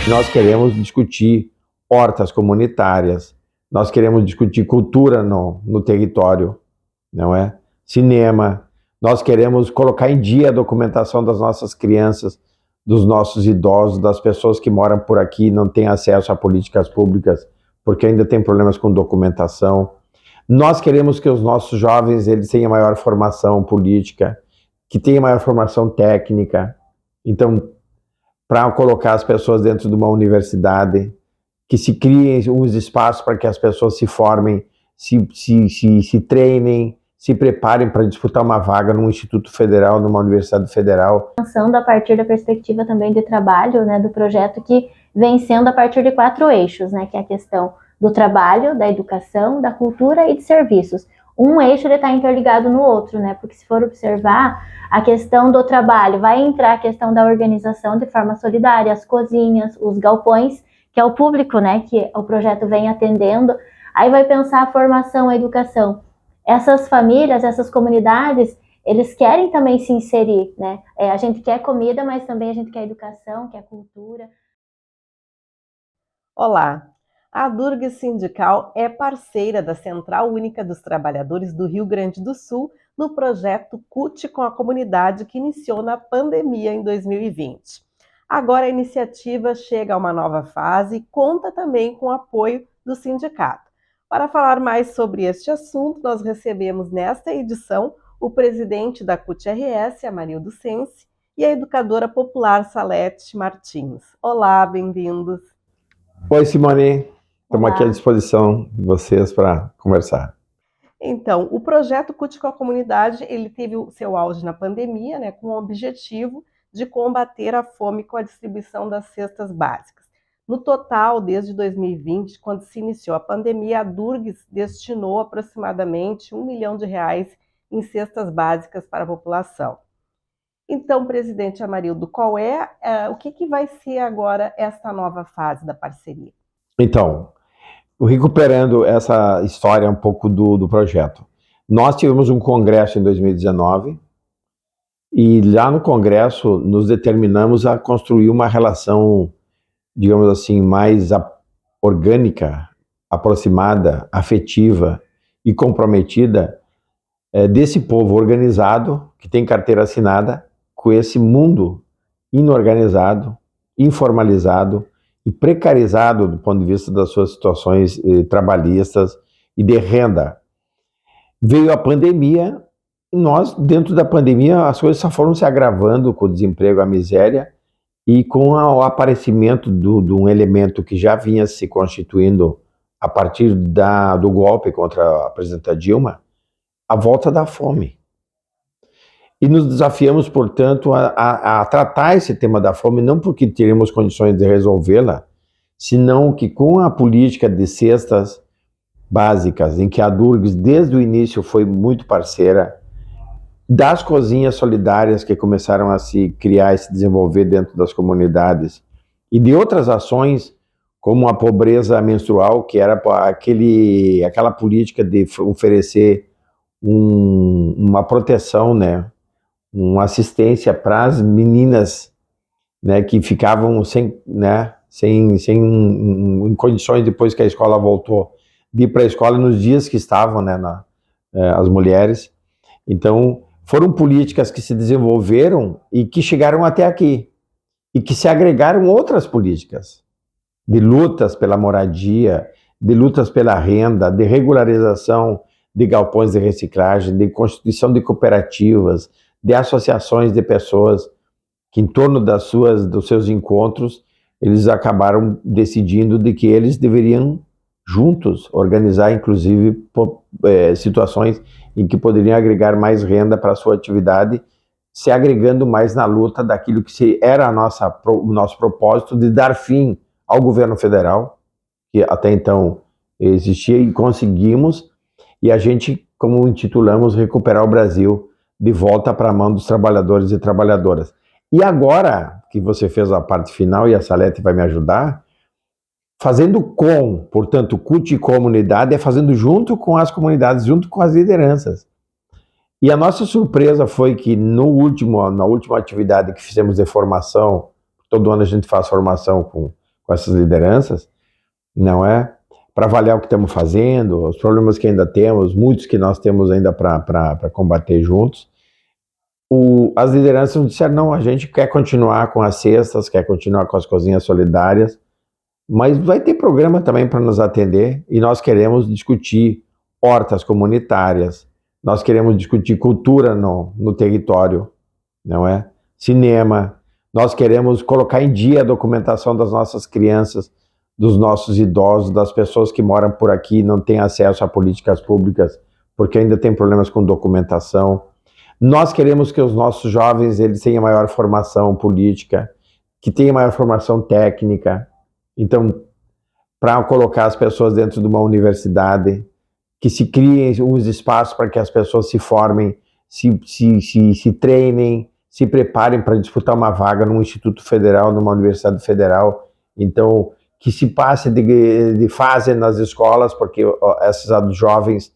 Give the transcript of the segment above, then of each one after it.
Nós queremos discutir hortas comunitárias, nós queremos discutir cultura no território, não é? Cinema, nós queremos colocar em dia a documentação das nossas crianças, dos nossos idosos, das pessoas que moram por aqui e não têm acesso a políticas públicas, porque ainda tem problemas com documentação. Nós queremos que os nossos jovens eles tenham maior formação política, que tenham maior formação técnica. Então, para colocar as pessoas dentro de uma universidade, que se criem os espaços para que as pessoas se formem, se treinem, se preparem para disputar uma vaga num instituto federal, numa universidade federal. Pensando a partir da perspectiva também de trabalho, né, do projeto que vem sendo a partir de 4 eixos, né, que é a questão do trabalho, da educação, da cultura e de serviços. Um eixo está interligado no outro, né, porque se for observar a questão do trabalho, vai entrar a questão da organização de forma solidária, as cozinhas, os galpões, que é o público, né, que o projeto vem atendendo. Aí vai pensar a formação, a educação. Essas famílias, essas comunidades, eles querem também se inserir, né? A gente quer comida, mas também a gente quer educação, quer cultura. Olá, a Durga Sindical é parceira da Central Única dos Trabalhadores do Rio Grande do Sul no projeto CUT com a comunidade que iniciou na pandemia em 2020. Agora a iniciativa chega a uma nova fase e conta também com o apoio do sindicato. Para falar mais sobre este assunto, nós recebemos nesta edição o presidente da CUT-RS, Amarildo Sense, e a educadora popular Salete Martins. Olá, bem-vindos. Oi, Simone. Estamos aqui à disposição de vocês para conversar. Então, o projeto CUT com a comunidade, ele teve o seu auge na pandemia, né, com o objetivo de combater a fome com a distribuição das cestas básicas. No total, desde 2020, quando se iniciou a pandemia, a Durgues destinou aproximadamente R$ 1 milhão em cestas básicas para a população. Então, presidente Amarildo, o que vai ser agora esta nova fase da parceria? Então, recuperando essa história um pouco do projeto. Nós tivemos um congresso em 2019 e lá no congresso nos determinamos a construir uma relação, digamos assim, mais orgânica, aproximada, afetiva e comprometida desse povo organizado, que tem carteira assinada, com esse mundo inorganizado, informalizado e precarizado do ponto de vista das suas situações trabalhistas e de renda. Veio a pandemia e nós, dentro da pandemia, as coisas só foram se agravando com o desemprego, a miséria, e com o aparecimento de um elemento que já vinha se constituindo a partir do golpe contra a presidenta Dilma, a volta da fome. E nos desafiamos, portanto, a tratar esse tema da fome, não porque teremos condições de resolvê-la, senão que com a política de cestas básicas, em que a Durgues, desde o início, foi muito parceira, das cozinhas solidárias que começaram a se criar e se desenvolver dentro das comunidades, e de outras ações, como a pobreza menstrual, que era aquela política de oferecer uma proteção, né, uma assistência para as meninas, né, que ficavam em condições, depois que a escola voltou, de ir para a escola nos dias que estavam, né, as mulheres. Então, foram políticas que se desenvolveram e que chegaram até aqui, e que se agregaram outras políticas, de lutas pela moradia, de lutas pela renda, de regularização de galpões de reciclagem, de constituição de cooperativas, de associações de pessoas que, em torno dos seus encontros, eles acabaram decidindo de que eles deveriam juntos organizar, inclusive, situações em que poderiam agregar mais renda para a sua atividade, se agregando mais na luta daquilo que era o nosso propósito de dar fim ao governo federal, que até então existia, e conseguimos, e a gente, como intitulamos, recuperar o Brasil de volta para a mão dos trabalhadores e trabalhadoras. E agora, que você fez a parte final, e a Salete vai me ajudar, fazendo portanto, CUT e comunidade, é fazendo junto com as comunidades, junto com as lideranças. E a nossa surpresa foi que na última atividade que fizemos de formação, todo ano a gente faz formação com com essas lideranças, não é? Para avaliar o que estamos fazendo, os problemas que ainda temos, muitos que nós temos ainda para combater juntos. As lideranças nos disseram, não, a gente quer continuar com as cestas, quer continuar com as cozinhas solidárias, mas vai ter programa também para nos atender e nós queremos discutir hortas comunitárias, nós queremos discutir cultura no território, não é? Cinema, nós queremos colocar em dia a documentação das nossas crianças, dos nossos idosos, das pessoas que moram por aqui e não têm acesso a políticas públicas, porque ainda tem problemas com documentação. Nós queremos que os nossos jovens eles tenham maior formação política, que tenham maior formação técnica. Então, para colocar as pessoas dentro de uma universidade, que se criem os espaços para que as pessoas se formem, se treinem, se preparem para disputar uma vaga num instituto federal, numa universidade federal. Então, que se passe de fase nas escolas, porque esses jovens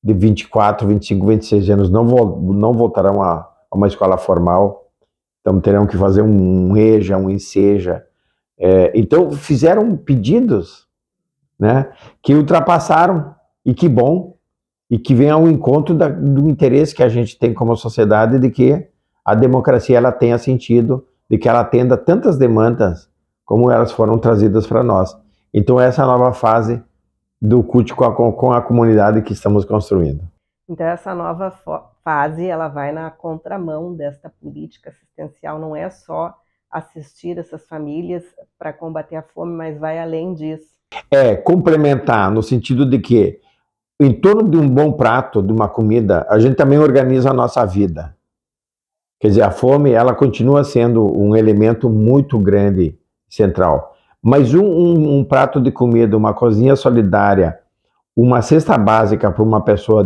de 24, 25, 26 anos não voltarão a uma escola formal, então terão que fazer um EJA, um ENSEJA. Então fizeram pedidos, né, que ultrapassaram, e que bom, e que vem ao encontro do interesse que a gente tem como sociedade de que a democracia ela tenha sentido, de que ela atenda tantas demandas como elas foram trazidas para nós. Então essa é a nova fase do CUT com a comunidade que estamos construindo. Então essa nova fase ela vai na contramão desta política assistencial, não é só assistir essas famílias para combater a fome, mas vai além disso. Complementar no sentido de que em torno de um bom prato, de uma comida, a gente também organiza a nossa vida. Quer dizer, a fome ela continua sendo um elemento muito grande, central. Mas um prato de comida, uma cozinha solidária, uma cesta básica para uma pessoa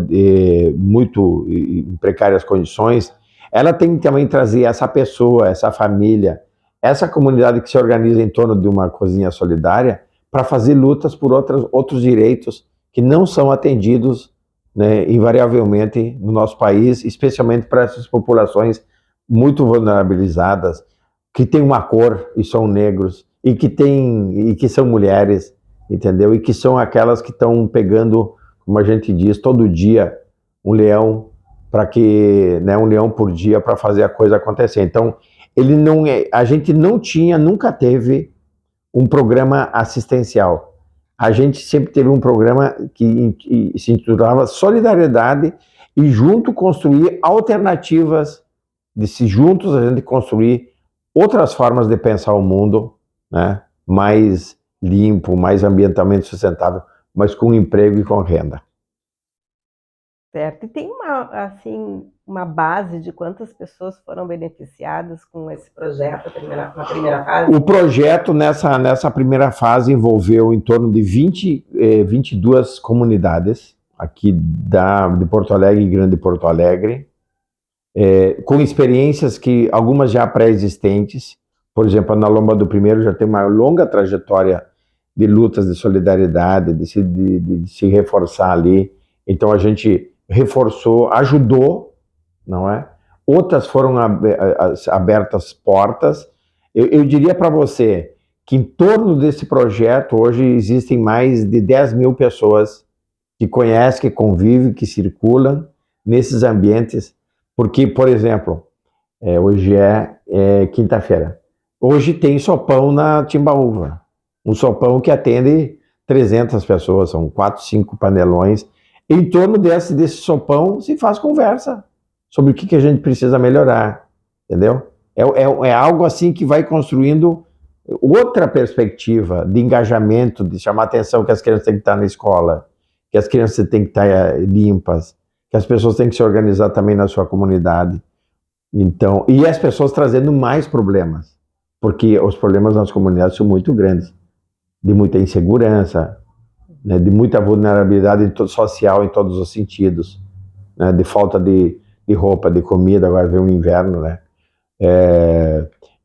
muito em precárias condições, ela tem que também trazer essa pessoa, essa família, essa comunidade que se organiza em torno de uma cozinha solidária para fazer lutas por outros direitos que não são atendidos, né, invariavelmente no nosso país, especialmente para essas populações muito vulnerabilizadas, que têm uma cor e são negros, e que são mulheres, entendeu? E que são aquelas que estão pegando, como a gente diz, todo dia um leão um leão por dia para fazer a coisa acontecer. Então, a gente nunca teve um programa assistencial. A gente sempre teve um programa que se intitulava Solidariedade e junto construir alternativas, juntos a gente construir outras formas de pensar o mundo, né, mais limpo, mais ambientalmente sustentável, mas com emprego e com renda. Certo. E tem uma base de quantas pessoas foram beneficiadas com esse projeto na primeira fase? O projeto, nessa primeira fase, envolveu em torno de 22 comunidades, aqui de Porto Alegre e Grande Porto Alegre, com experiências que algumas já pré-existentes. Por exemplo, na Lomba do Primeiro já tem uma longa trajetória de lutas de solidariedade, de se reforçar ali. Então a gente reforçou, ajudou, não é? Outras foram abertas portas. Eu diria para você que em torno desse projeto hoje existem mais de 10 mil pessoas que conhecem, que convivem, que circulam nesses ambientes, porque, por exemplo, hoje é quinta-feira. Hoje tem sopão na Timbaúva, um sopão que atende 300 pessoas, são 4, 5 panelões. Em torno desse sopão se faz conversa sobre o que a gente precisa melhorar, entendeu? É algo assim que vai construindo outra perspectiva de engajamento, de chamar a atenção que as crianças têm que estar na escola, que as crianças têm que estar limpas, que as pessoas têm que se organizar também na sua comunidade. Então, e as pessoas trazendo mais problemas, porque os problemas nas comunidades são muito grandes, de muita insegurança, né, de muita vulnerabilidade social em todos os sentidos, né, de falta de roupa, de comida, agora vem o inverno, né?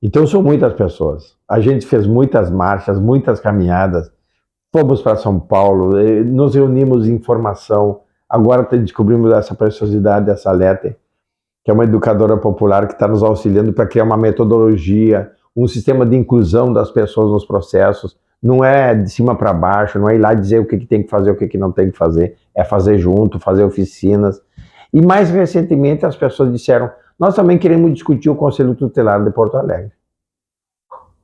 Então são muitas pessoas. A gente fez muitas marchas, muitas caminhadas, fomos para São Paulo, nos reunimos em formação, agora descobrimos essa preciosidade dessa Lete, que é uma educadora popular que está nos auxiliando para criar uma metodologia, um sistema de inclusão das pessoas nos processos. Não é de cima para baixo, não é ir lá dizer o que tem que fazer, o que não tem que fazer, é fazer junto, fazer oficinas. E mais recentemente as pessoas disseram, nós também queremos discutir o Conselho Tutelar de Porto Alegre.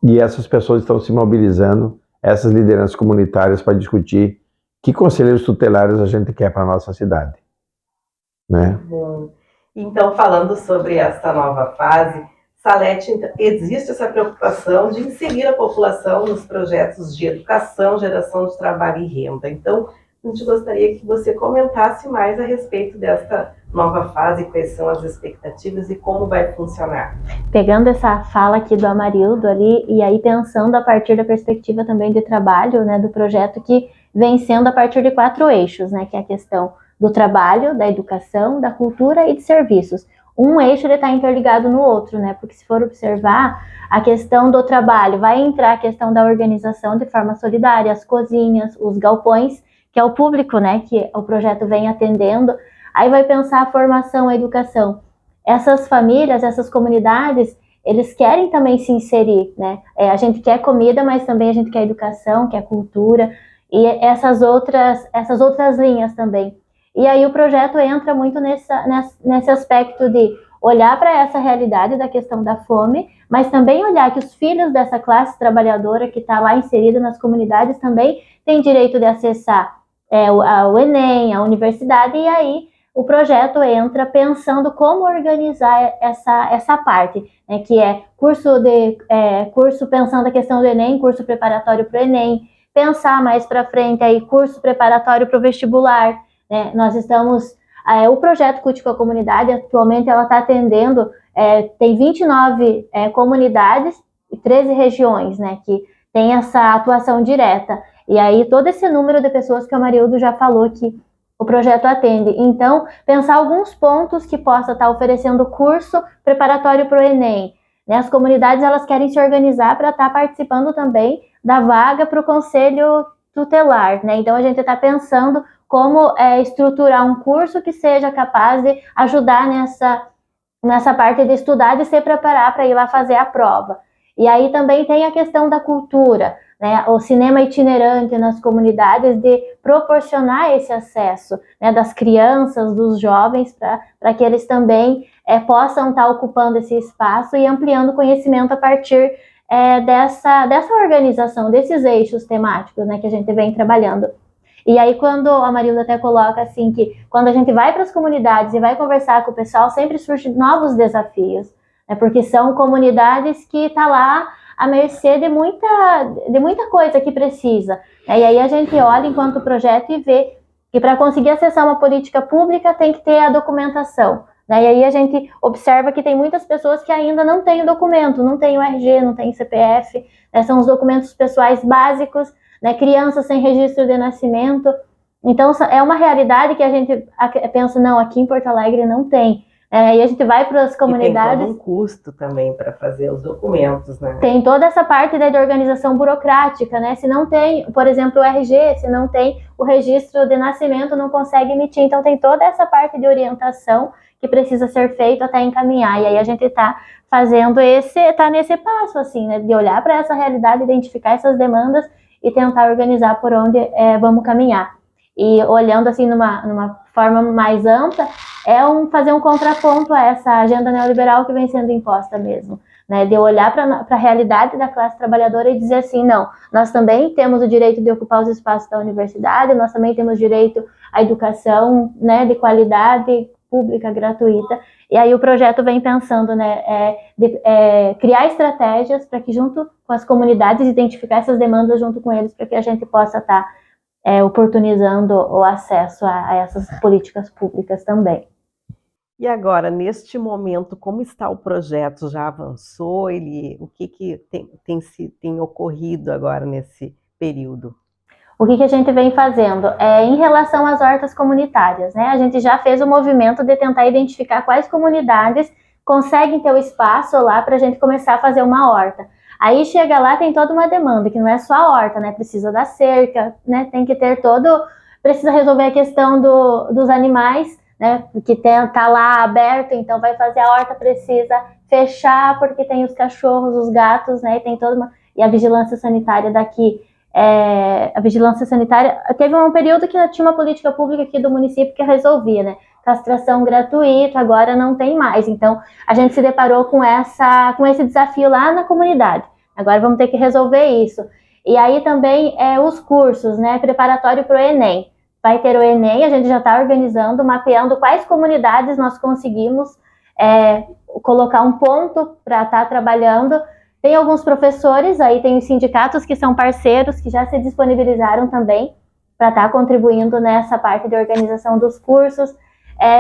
E essas pessoas estão se mobilizando, essas lideranças comunitárias, para discutir que conselheiros tutelares a gente quer para a nossa cidade. Né? Bom, então, falando sobre essa nova fase, Salete, existe essa preocupação de inserir a população nos projetos de educação, geração de trabalho e renda. Então, a gente gostaria que você comentasse mais a respeito desta nova fase, quais são as expectativas e como vai funcionar. Pegando essa fala aqui do Amarildo ali, e aí pensando a partir da perspectiva também de trabalho, né, do projeto que vem sendo a partir de 4 eixos, né, que é a questão do trabalho, da educação, da cultura e de serviços. Um eixo está interligado no outro, né? Porque se for observar, a questão do trabalho vai entrar a questão da organização de forma solidária, as cozinhas, os galpões, que é o público, né? Que o projeto vem atendendo. Aí vai pensar a formação, a educação. Essas famílias, essas comunidades, eles querem também se inserir, né? A gente quer comida, mas também a gente quer educação, quer cultura e essas outras linhas também. E aí o projeto entra muito nesse aspecto de olhar para essa realidade da questão da fome, mas também olhar que os filhos dessa classe trabalhadora que está lá inserida nas comunidades também têm direito de acessar o Enem, a universidade, e aí o projeto entra pensando como organizar essa parte, né, que é curso pensando a questão do Enem, curso preparatório para o Enem, pensar mais para frente aí curso preparatório para o vestibular. Nós estamos, o projeto CUT com a Comunidade, atualmente ela está atendendo, tem 29 comunidades e 13 regiões, né, que tem essa atuação direta. E aí todo esse número de pessoas que o Amarildo já falou que o projeto atende. Então, pensar alguns pontos que possa estar oferecendo curso preparatório para o Enem. Né? As comunidades elas querem se organizar para estar participando também da vaga para o Conselho Tutelar. Né? Então, a gente está pensando como estruturar um curso que seja capaz de ajudar nessa parte de estudar e se preparar para ir lá fazer a prova. E aí também tem a questão da cultura, né? O cinema itinerante nas comunidades, de proporcionar esse acesso, né, das crianças, dos jovens, para que eles também possam estar ocupando esse espaço e ampliando o conhecimento a partir dessa organização, desses eixos temáticos, né, que a gente vem trabalhando. E aí quando a Marilda até coloca assim que quando a gente vai para as comunidades e vai conversar com o pessoal, sempre surgem novos desafios, né, porque são comunidades que estão lá à mercê de muita coisa que precisa. E aí a gente olha enquanto projeto e vê que para conseguir acessar uma política pública tem que ter a documentação. E aí a gente observa que tem muitas pessoas que ainda não têm o documento, não tem o RG, não tem CPF, né, são os documentos pessoais básicos, né, crianças sem registro de nascimento. Então é uma realidade que a gente pensa, não, aqui em Porto Alegre não tem. E a gente vai para as comunidades. E tem todo um custo também para fazer os documentos, né? Tem toda essa parte de organização burocrática, né? Se não tem, por exemplo, o RG, se não tem o registro de nascimento, não consegue emitir. Então tem toda essa parte de orientação que precisa ser feita até encaminhar. E aí a gente está fazendo nesse passo, assim, né? De olhar para essa realidade, identificar essas demandas e tentar organizar por onde vamos caminhar. E olhando assim numa forma mais ampla, fazer um contraponto a essa agenda neoliberal que vem sendo imposta mesmo, né? De olhar para a realidade da classe trabalhadora e dizer assim, não, nós também temos o direito de ocupar os espaços da universidade, nós também temos direito à educação, né, de qualidade pública, gratuita. E aí o projeto vem pensando, né, criar estratégias para que junto com as comunidades, identificar essas demandas junto com eles, para que a gente possa estar oportunizando o acesso a essas políticas públicas também. E agora, neste momento, como está o projeto? Já avançou? O que tem ocorrido agora nesse período? O que a gente vem fazendo? Em relação às hortas comunitárias, né? A gente já fez o movimento de tentar identificar quais comunidades conseguem ter o espaço lá para a gente começar a fazer uma horta. Aí chega lá, tem toda uma demanda, que não é só a horta, né? Precisa da cerca, né? Tem que ter precisa resolver a questão dos animais, né? Porque tá lá aberto, então vai fazer a horta, precisa fechar porque tem os cachorros, os gatos, né? E tem toda uma... E a vigilância sanitária daqui, a vigilância sanitária, teve um período que tinha uma política pública aqui do município que resolvia, né? Castração gratuita, agora não tem mais. Então, a gente se deparou com esse desafio lá na comunidade. Agora vamos ter que resolver isso. E aí também os cursos, né? Preparatório para o Enem. Vai ter o Enem, a gente já está organizando, mapeando quais comunidades nós conseguimos colocar um ponto para estar trabalhando. Tem alguns professores, aí tem os sindicatos que são parceiros, que já se disponibilizaram também para estar contribuindo nessa parte de organização dos cursos.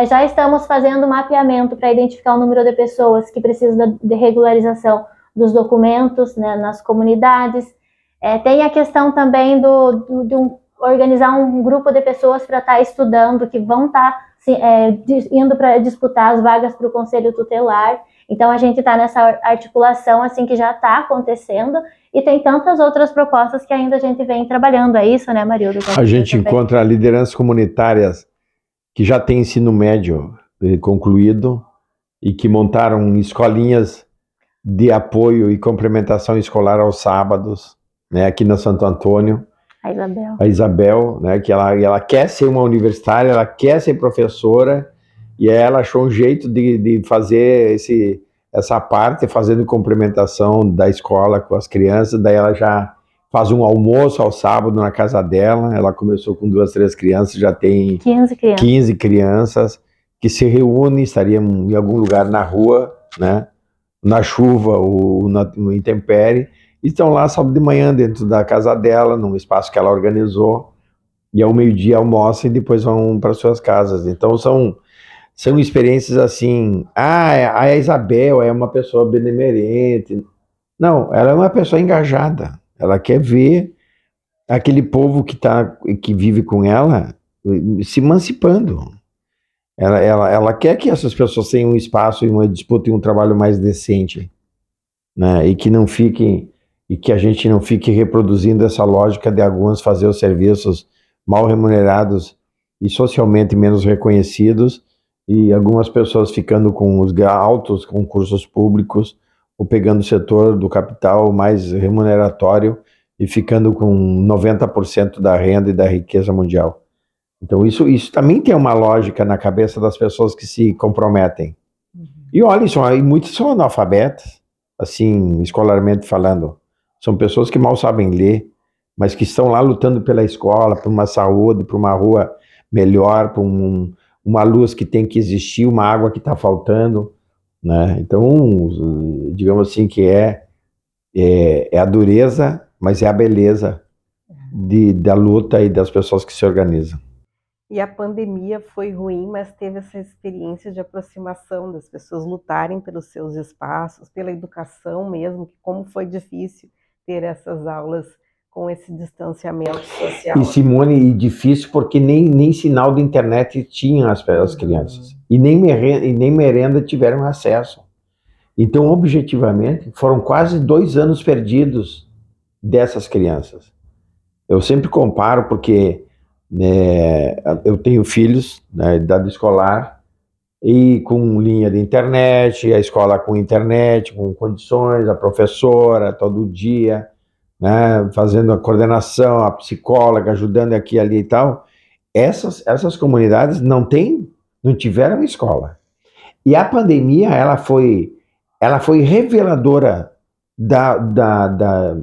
Já estamos fazendo mapeamento para identificar o número de pessoas que precisam de regularização dos documentos, né, nas comunidades. Tem a questão também de organizar um grupo de pessoas para estar estudando, que vão estar indo para disputar as vagas para o Conselho Tutelar. Então, a gente está nessa articulação assim que já está acontecendo, e tem tantas outras propostas que ainda a gente vem trabalhando. É isso, né, Marildo? A gente encontra lideranças comunitárias que já têm ensino médio concluído e que montaram escolinhas de apoio e complementação escolar aos sábados, né, aqui na Santo Antônio. A Isabel, né, que ela quer ser uma universitária, ela quer ser professora, e ela achou um jeito de fazer essa parte, fazendo complementação da escola com as crianças. Daí ela já faz um almoço ao sábado na casa dela. Ela começou com 2, 3 crianças, já tem 15 crianças que se reúnem, estariam em algum lugar na rua, né, na chuva ou no intempérie, e estão lá sábado de manhã dentro da casa dela, num espaço que ela organizou, e ao meio-dia almoçam e depois vão para suas casas. Então são experiências assim. A Isabel é uma pessoa benemerente. Não, ela é uma pessoa engajada. Ela quer ver aquele povo que vive com ela se emancipando. Ela quer que essas pessoas tenham um espaço e uma disputa e um trabalho mais decente, né? E que a gente não fique reproduzindo essa lógica de alguns fazer os serviços mal remunerados e socialmente menos reconhecidos, e algumas pessoas ficando com os altos concursos públicos ou pegando o setor do capital mais remuneratório e ficando com 90% da renda e da riqueza mundial. Então isso também tem uma lógica na cabeça das pessoas que se comprometem. E olha, muitos são analfabetos, assim, escolarmente falando. São pessoas que mal sabem ler, mas que estão lá lutando pela escola, por uma saúde, por uma rua melhor, por uma luz que tem que existir, uma água que está faltando, né? Então, digamos assim, que é a dureza, mas é a beleza da luta e das pessoas que se organizam. E a pandemia foi ruim, mas teve essa experiência de aproximação das pessoas lutarem pelos seus espaços, pela educação mesmo, como foi difícil ter essas aulas com esse distanciamento social. E Simone, difícil porque nem sinal de internet tinham as crianças. E nem merenda tiveram acesso. Então, objetivamente, foram quase 2 anos perdidos dessas crianças. Eu sempre comparo porque eu tenho filhos na idade escolar e com linha de internet, a escola com internet, com condições, a professora todo dia, né, fazendo a coordenação, a psicóloga ajudando aqui, ali e tal. Essas comunidades não tiveram escola. E a pandemia ela foi reveladora da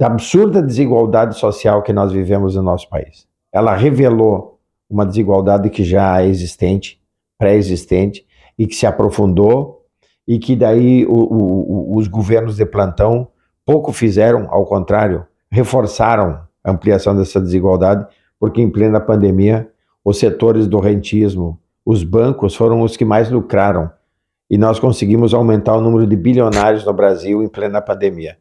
absurda desigualdade social que nós vivemos no nosso país. Ela revelou uma desigualdade que já é existente, pré-existente, e que se aprofundou, e que daí os governos de plantão pouco fizeram, ao contrário, reforçaram a ampliação dessa desigualdade, porque em plena pandemia, os setores do rentismo, os bancos foram os que mais lucraram, e nós conseguimos aumentar o número de bilionários no Brasil em plena pandemia.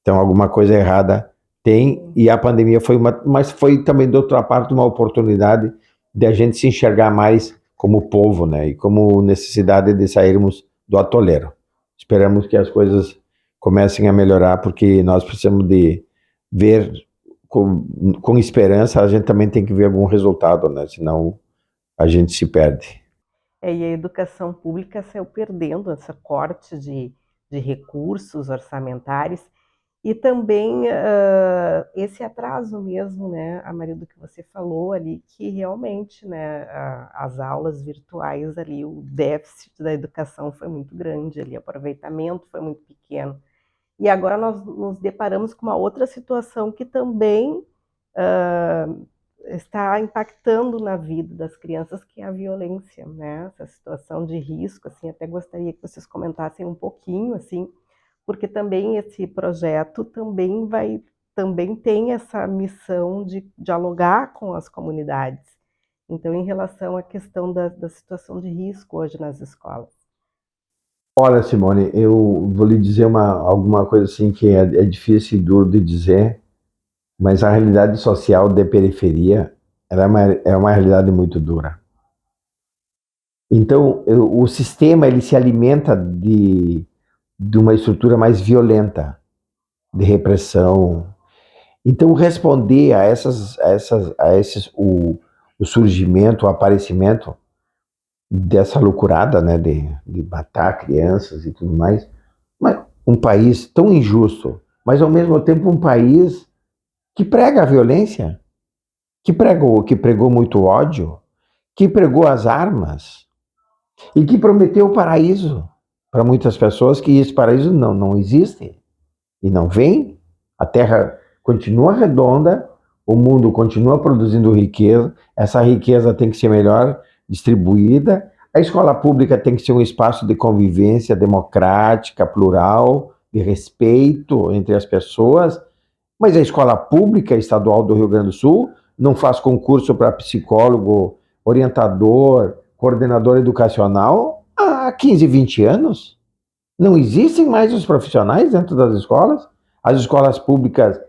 Então, alguma coisa errada tem, e a pandemia mas foi também, de outra parte, uma oportunidade de a gente se enxergar mais como povo, né? E como necessidade de sairmos do atoleiro. Esperamos que as coisas comecem a melhorar, porque nós precisamos de ver com esperança. A gente também tem que ver algum resultado, né? Senão a gente se perde. E a educação pública saiu perdendo esse corte de recursos orçamentários e também esse atraso mesmo, né, Amarildo, que você falou ali, que realmente, né, as aulas virtuais ali, o déficit da educação foi muito grande ali, o aproveitamento foi muito pequeno. E agora nós nos deparamos com uma outra situação que também está impactando na vida das crianças, que é a violência, né? Essa situação de risco, assim, até gostaria que vocês comentassem um pouquinho, assim, porque também esse projeto também tem essa missão de dialogar com as comunidades. Então, em relação à questão da situação de risco hoje nas escolas. Olha, Simone, eu vou lhe dizer alguma coisa assim que é difícil e duro de dizer, mas a realidade social da periferia ela é uma realidade muito dura. Então, o sistema ele se alimenta de uma estrutura mais violenta, de repressão. Então, responder a esses o surgimento, o aparecimento dessa loucurada, né, de matar crianças e tudo mais, mas um país tão injusto, mas ao mesmo tempo um país que prega a violência, que pregou muito ódio, que pregou as armas e que prometeu o paraíso para muitas pessoas, que esse paraíso não existe e não vem. A Terra continua redonda, o mundo continua produzindo riqueza, essa riqueza tem que ser melhor distribuída, a escola pública tem que ser um espaço de convivência democrática, plural, de respeito entre as pessoas, mas a escola pública estadual do Rio Grande do Sul não faz concurso para psicólogo, orientador, coordenador educacional há 15, 20 anos. Não existem mais os profissionais dentro das escolas. As escolas públicas,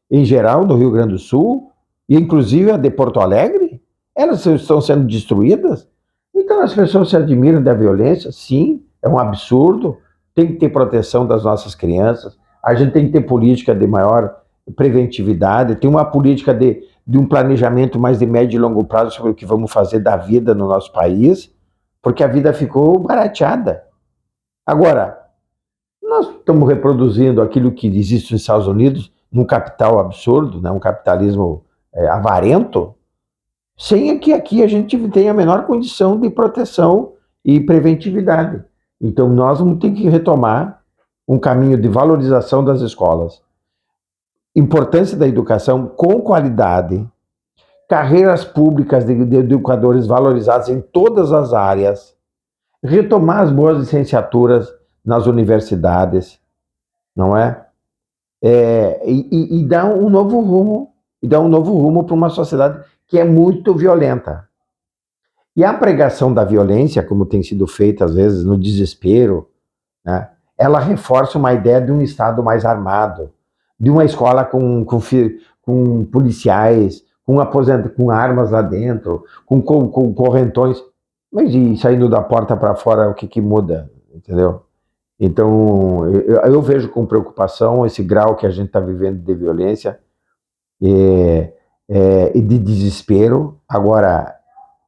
em geral, do Rio Grande do Sul, e inclusive a de Porto Alegre, elas estão sendo destruídas. Então as pessoas se admiram da violência, sim, é um absurdo, tem que ter proteção das nossas crianças, a gente tem que ter política de maior preventividade, tem uma política de um planejamento mais de médio e longo prazo sobre o que vamos fazer da vida no nosso país, porque a vida ficou barateada. Agora, nós estamos reproduzindo aquilo que existe nos Estados Unidos, num capital absurdo, né, um capitalismo avarento, sem que aqui a gente tenha a menor condição de proteção e preventividade. Então, nós vamos ter que retomar um caminho de valorização das escolas, importância da educação com qualidade, carreiras públicas de educadores valorizados em todas as áreas, retomar as boas licenciaturas nas universidades, não é? E dar um novo rumo para uma sociedade que é muito violenta. E a pregação da violência, como tem sido feita às vezes no desespero, né, ela reforça uma ideia de um Estado mais armado, de uma escola com policiais, com armas lá dentro, com correntões. Mas e saindo da porta para fora, o que muda? Entendeu? Então, eu vejo com preocupação esse grau que a gente está vivendo de violência e de desespero. Agora,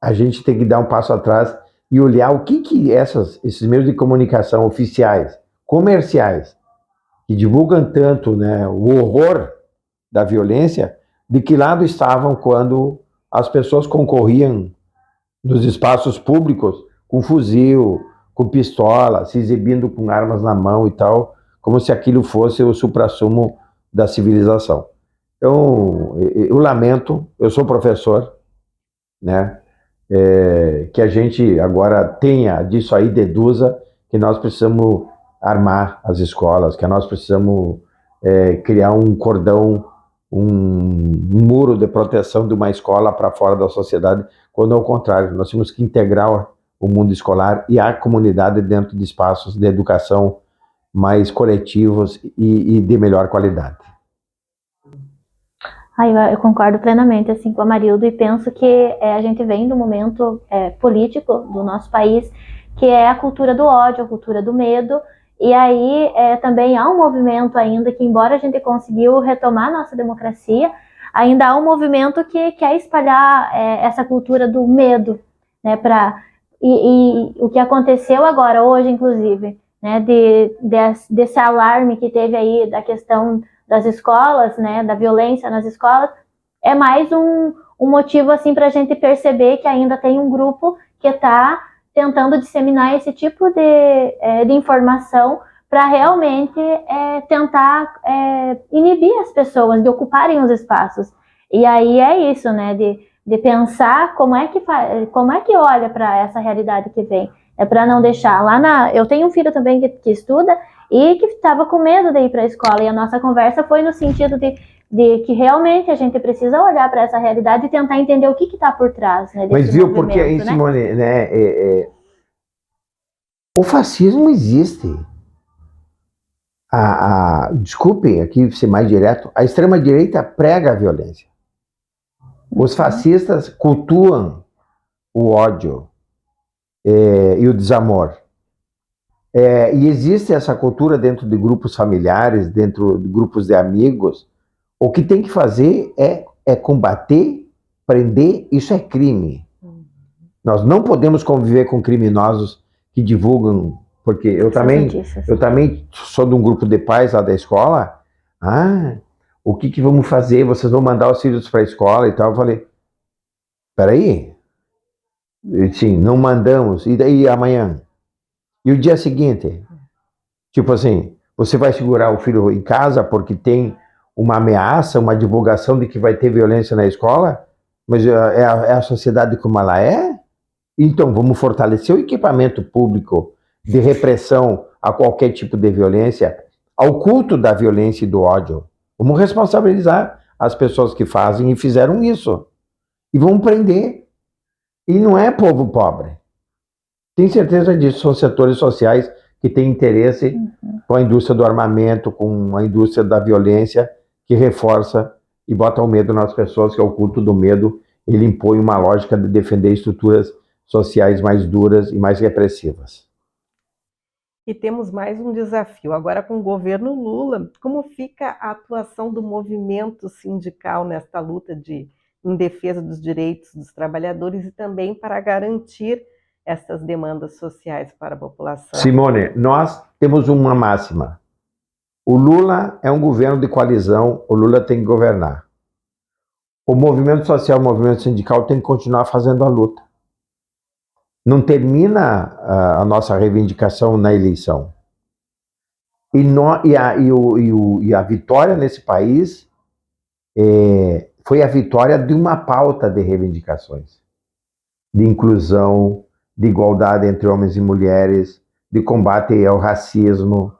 a gente tem que dar um passo atrás e olhar o que esses meios de comunicação oficiais, comerciais, que divulgam tanto, né, o horror da violência, de que lado estavam quando as pessoas concorriam nos espaços públicos com fuzil, com pistola, se exibindo com armas na mão e tal, como se aquilo fosse o suprassumo da civilização. Então, eu lamento, eu sou professor, né, que a gente agora tenha disso aí, deduza que nós precisamos armar as escolas, que nós precisamos criar um cordão, um muro de proteção de uma escola para fora da sociedade, quando ao contrário, nós temos que integrar o mundo escolar e a comunidade dentro de espaços de educação mais coletivos e de melhor qualidade. Eu concordo plenamente assim, com a Amarildo e penso que a gente vem do momento político do nosso país, que é a cultura do ódio, a cultura do medo, e aí também há um movimento ainda que, embora a gente conseguiu retomar nossa democracia, ainda há um movimento que quer espalhar essa cultura do medo, né, e o que aconteceu agora, hoje, inclusive, né, desse alarme que teve aí da questão das escolas, né, da violência nas escolas, é mais um motivo assim para a gente perceber que ainda tem um grupo que está tentando disseminar esse tipo de informação para realmente tentar inibir as pessoas de ocuparem os espaços. E aí é isso, né, de pensar como é que olha para essa realidade que vem. É para não deixar eu tenho um filho também que estuda e que estava com medo de ir para a escola, e a nossa conversa foi no sentido de que realmente a gente precisa olhar para essa realidade e tentar entender o que está por trás, né, desse Mas viu, porque aí, movimento, né? Simone, né, o fascismo existe. Desculpem aqui ser mais direto, a extrema-direita prega a violência. Os fascistas cultuam o ódio e o desamor. E existe essa cultura dentro de grupos familiares, dentro de grupos de amigos. O que tem que fazer é combater, prender, isso é crime. Nós não podemos conviver com criminosos que divulgam, porque eu também sou de um grupo de pais lá da escola. O que vamos fazer? Vocês vão mandar os filhos para a escola e tal. Eu falei, peraí, sim, não mandamos, e daí amanhã? E o dia seguinte? Tipo assim, você vai segurar o filho em casa porque tem uma ameaça, uma divulgação de que vai ter violência na escola? Mas é a sociedade como ela é? Então, vamos fortalecer o equipamento público de repressão a qualquer tipo de violência, ao culto da violência e do ódio. Vamos responsabilizar as pessoas que fazem e fizeram isso. E vamos prender. E não é povo pobre. Tenho certeza disso, são setores sociais que têm interesse com a indústria do armamento, com a indústria da violência, que reforça e bota o medo nas pessoas, que é o culto do medo. Ele impõe uma lógica de defender estruturas sociais mais duras e mais repressivas. E temos mais um desafio. Agora, com o governo Lula, como fica a atuação do movimento sindical nesta luta em defesa dos direitos dos trabalhadores e também para garantir essas demandas sociais para a população? Simone, nós temos uma máxima. O Lula é um governo de coalizão, o Lula tem que governar. O movimento social, o movimento sindical tem que continuar fazendo a luta. Não termina a nossa reivindicação na eleição. E a vitória nesse país foi a vitória de uma pauta de reivindicações, de inclusão, de igualdade entre homens e mulheres, de combate ao racismo,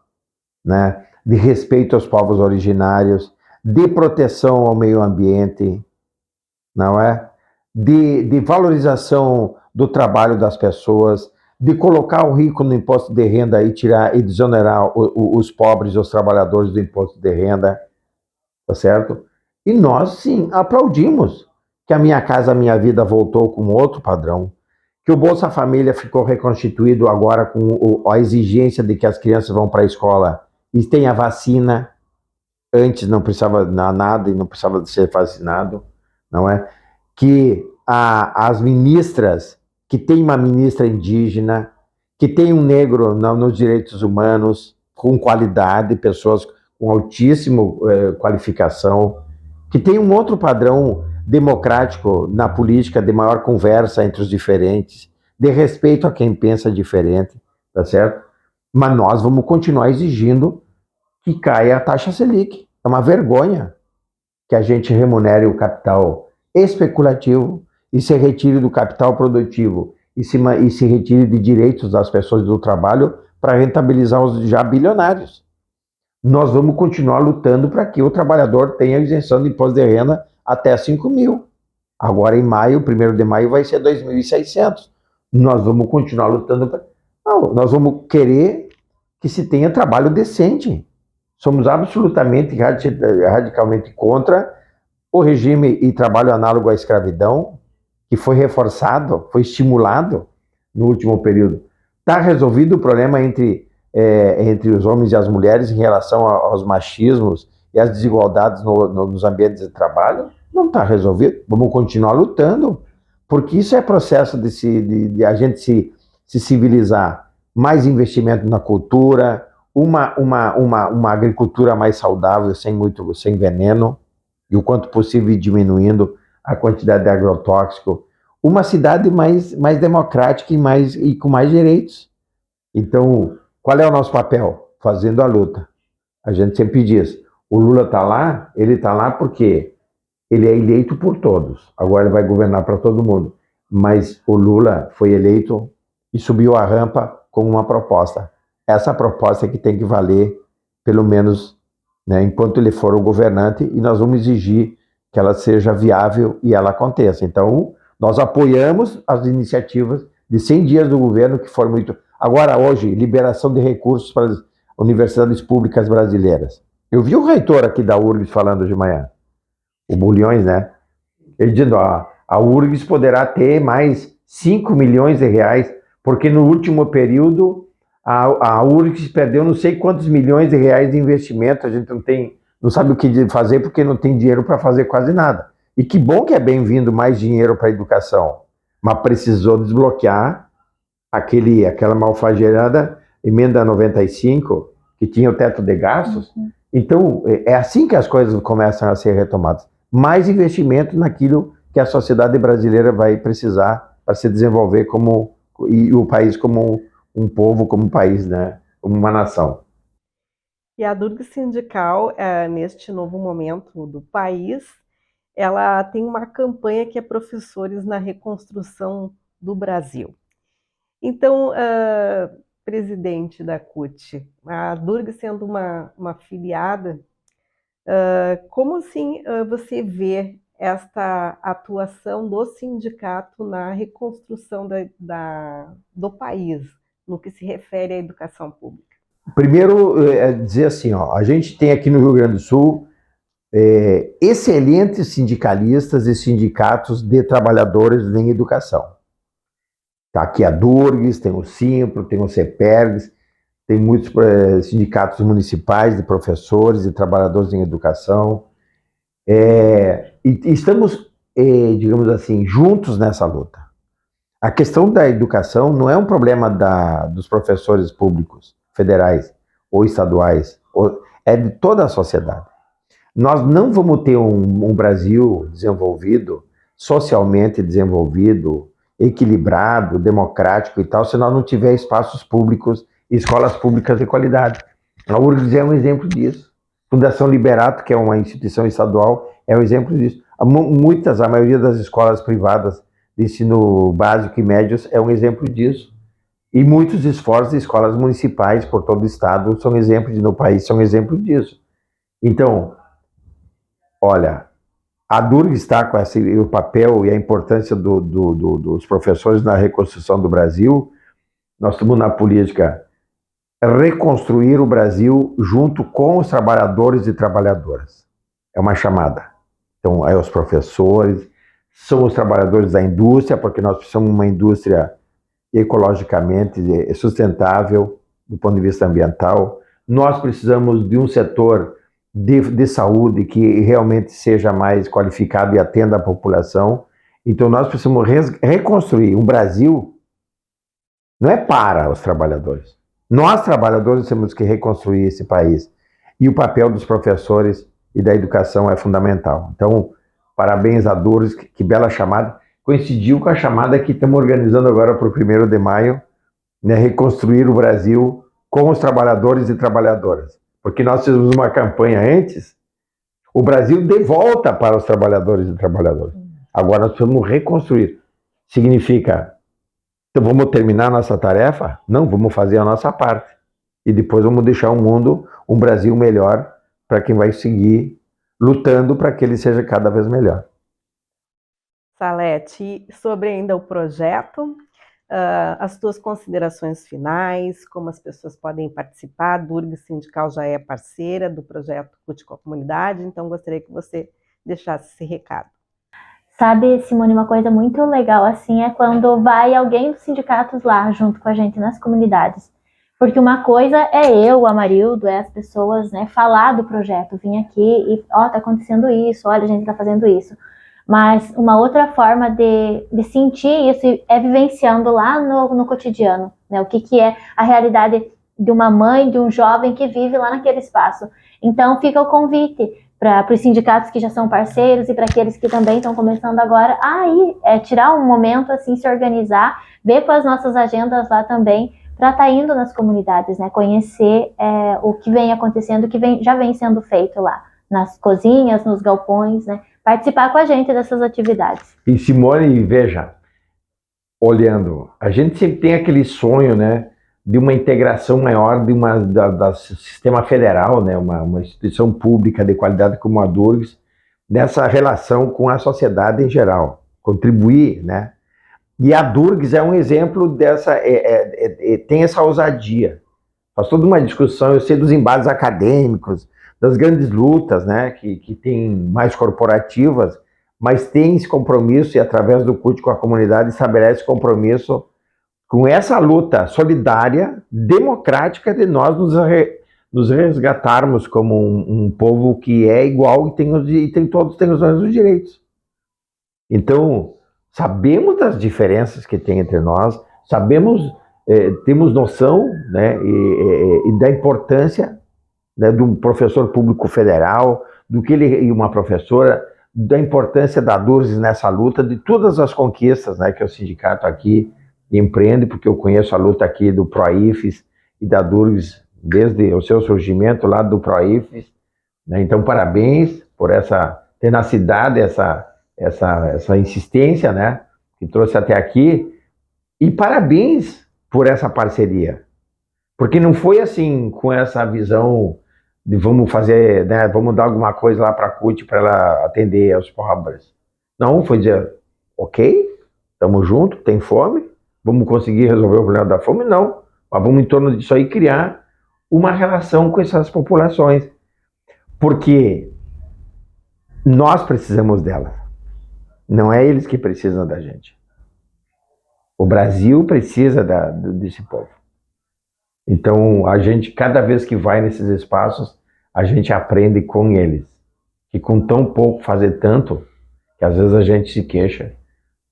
né? De respeito aos povos originários, de proteção ao meio ambiente, não é? De valorização do trabalho das pessoas, de colocar o rico no imposto de renda e tirar e desonerar os pobres, os trabalhadores do imposto de renda, tá certo? E nós, sim, aplaudimos que a Minha Casa Minha Vida voltou com outro padrão, que o Bolsa Família ficou reconstituído agora com a exigência de que as crianças vão para a escola e tenha vacina. Antes não precisava nada e não precisava ser vacinado, não é? Que as ministras, que tem uma ministra indígena, que tem um negro nos direitos humanos, com qualidade, pessoas com altíssima qualificação, que tem um outro padrão democrático na política, de maior conversa entre os diferentes, de respeito a quem pensa diferente, tá certo? Mas nós vamos continuar exigindo que caia a taxa Selic. É uma vergonha que a gente remunere o capital especulativo e se retire do capital produtivo e se retire de direitos das pessoas do trabalho para rentabilizar os já bilionários. Nós vamos continuar lutando para que o trabalhador tenha isenção de imposto de renda até 5 mil. Agora, em maio, 1º de maio, vai ser 2.600. Nós vamos continuar lutando para... Não, nós vamos querer que se tenha trabalho decente. Somos absolutamente, radicalmente contra o regime e trabalho análogo à escravidão, que foi reforçado, foi estimulado no último período. Está resolvido o problema entre os homens e as mulheres em relação aos machismos e às desigualdades nos ambientes de trabalho? Não está resolvido. Vamos continuar lutando porque isso é processo de a gente se civilizar, mais investimento na cultura, uma agricultura mais saudável, sem veneno, e o quanto possível ir diminuindo a quantidade de agrotóxico, uma cidade mais democrática e com mais direitos. Então, qual é o nosso papel? Fazendo a luta. A gente sempre diz, o Lula está lá, ele está lá porque ele é eleito por todos. Agora ele vai governar para todo mundo. Mas o Lula foi eleito e subiu a rampa com uma proposta. Essa proposta é que tem que valer, pelo menos, né, enquanto ele for o governante, e nós vamos exigir que ela seja viável e ela aconteça. Então, nós apoiamos as iniciativas de 100 dias do governo, que foram muito... Agora, hoje, liberação de recursos para as universidades públicas brasileiras. Eu vi o reitor aqui da URGS falando de manhã, o Bulhões, né? Ele dizendo, a URGS poderá ter mais 5 milhões de reais, porque no último período a URGS perdeu não sei quantos milhões de reais de investimento, a gente não sabe o que fazer porque não tem dinheiro para fazer quase nada. E que bom que é bem-vindo mais dinheiro para a educação, mas precisou desbloquear aquela malfagerada emenda 95, que tinha o teto de gastos. Então, é assim que as coisas começam a ser retomadas. Mais investimento naquilo que a sociedade brasileira vai precisar para se desenvolver e o país como um povo, como um país, né? Como uma nação. E a Durga Sindical, neste novo momento do país, ela tem uma campanha que é Professores na Reconstrução do Brasil. Então, presidente da CUT, a Durga sendo uma filiada, como assim você vê esta atuação do sindicato na reconstrução do país, no que se refere à educação pública? Primeiro, dizer assim, a gente tem aqui no Rio Grande do Sul excelentes sindicalistas e sindicatos de trabalhadores em educação. Tá aqui a Durgues, tem o Simpro, tem o CEPERGS, tem muitos sindicatos municipais de professores e trabalhadores em educação. E estamos, digamos assim, juntos nessa luta. A questão da educação não é um problema dos professores públicos, federais ou estaduais, é de toda a sociedade. Nós não vamos ter um Brasil desenvolvido, socialmente desenvolvido, equilibrado, democrático e tal, se nós não tiver espaços públicos e escolas públicas de qualidade. A URGS é um exemplo disso. Fundação Liberato, que é uma instituição estadual, é um exemplo disso. A maioria das escolas privadas de ensino básico e médios é um exemplo disso. E muitos esforços de escolas municipais por todo o estado são exemplos, no país são exemplos disso. Então, olha, a Durga está com o papel e a importância dos professores na reconstrução do Brasil. Nós estamos na política reconstruir o Brasil junto com os trabalhadores e trabalhadoras. É uma chamada. Então, os professores, são os trabalhadores da indústria, porque nós precisamos de uma indústria ecologicamente sustentável do ponto de vista ambiental. Nós precisamos de um setor de saúde que realmente seja mais qualificado e atenda a população. Então, nós precisamos reconstruir um Brasil, não é para os trabalhadores. Nós, trabalhadores, temos que reconstruir esse país. E o papel dos professores e da educação é fundamental. Então, parabéns a Durgues, que bela chamada. Coincidiu com a chamada que estamos organizando agora para o 1º de maio, né, reconstruir o Brasil com os trabalhadores e trabalhadoras. Porque nós fizemos uma campanha antes, o Brasil de volta para os trabalhadores e trabalhadoras. Agora nós precisamos reconstruir. Significa, então vamos terminar nossa tarefa? Não, vamos fazer a nossa parte. E depois vamos deixar um Brasil melhor para quem vai seguir lutando para que ele seja cada vez melhor. Salete, sobre ainda o projeto, as tuas considerações finais, como as pessoas podem participar. A Durga Sindical já é parceira do projeto CUT com a Comunidade, então gostaria que você deixasse esse recado. Sabe, Simone, uma coisa muito legal assim é quando vai alguém dos sindicatos lá junto com a gente nas comunidades. Porque uma coisa é eu, o Amarildo, as pessoas, né, falar do projeto, vir aqui e, tá acontecendo isso, olha, a gente tá fazendo isso. Mas uma outra forma de sentir isso é vivenciando lá no cotidiano, né? O que é a realidade de uma mãe, de um jovem que vive lá naquele espaço. Então fica o convite para os sindicatos que já são parceiros e para aqueles que também estão começando agora, tirar um momento, assim, se organizar, ver com as nossas agendas lá também, para estar indo nas comunidades, né? Conhecer o que vem acontecendo, o que já vem sendo feito lá, nas cozinhas, nos galpões, né? Participar com a gente dessas atividades. E Simone, veja, olhando, a gente sempre tem aquele sonho, né, de uma integração maior da sistema federal, né, uma instituição pública de qualidade como a Durgs, nessa relação com a sociedade em geral, contribuir, né? E a Durgs é um exemplo dessa, tem essa ousadia. Faz toda uma discussão, eu sei dos embates acadêmicos, das grandes lutas, né, que tem mais corporativas, mas tem esse compromisso e através do CUT com a comunidade estabelece compromisso com essa luta solidária, democrática de nós nos resgatarmos como um povo que é igual e todos têm os mesmos direitos. Então, sabemos das diferenças que tem entre nós, temos noção, né, e da importância, né, de um professor público federal, e uma professora, da importância da Durgs nessa luta, de todas as conquistas, né, que o sindicato aqui empreende, porque eu conheço a luta aqui do PROIFES e da Durgs desde o seu surgimento lá do PROIFES, né? Então, parabéns por essa tenacidade, essa insistência, né, que trouxe até aqui, e parabéns por essa parceria, porque não foi assim com essa visão de vamos fazer, né, vamos dar alguma coisa lá para a CUT para ela atender aos pobres. Não, foi dizer, ok, estamos juntos, tem fome, vamos conseguir resolver o problema da fome? Não, mas vamos em torno disso aí criar uma relação com essas populações, porque nós precisamos delas, não é eles que precisam da gente. O Brasil precisa desse povo. Então, a gente, cada vez que vai nesses espaços, a gente aprende com eles. Que com tão pouco fazer tanto, que às vezes a gente se queixa,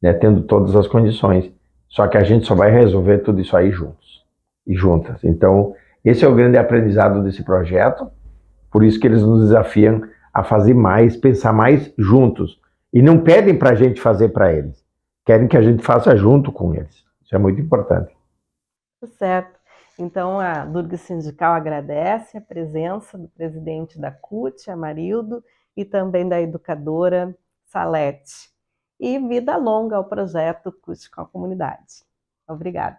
né, tendo todas as condições. Só que a gente só vai resolver tudo isso aí juntos e juntas. Então, esse é o grande aprendizado desse projeto. Por isso que eles nos desafiam a fazer mais, pensar mais juntos. E não pedem para a gente fazer para eles. Querem que a gente faça junto com eles. Isso é muito importante. Certo. Então, a Durgs Sindical agradece a presença do presidente da CUT, Amarildo, e também da educadora Salete. E vida longa ao projeto CUT com a comunidade. Obrigada.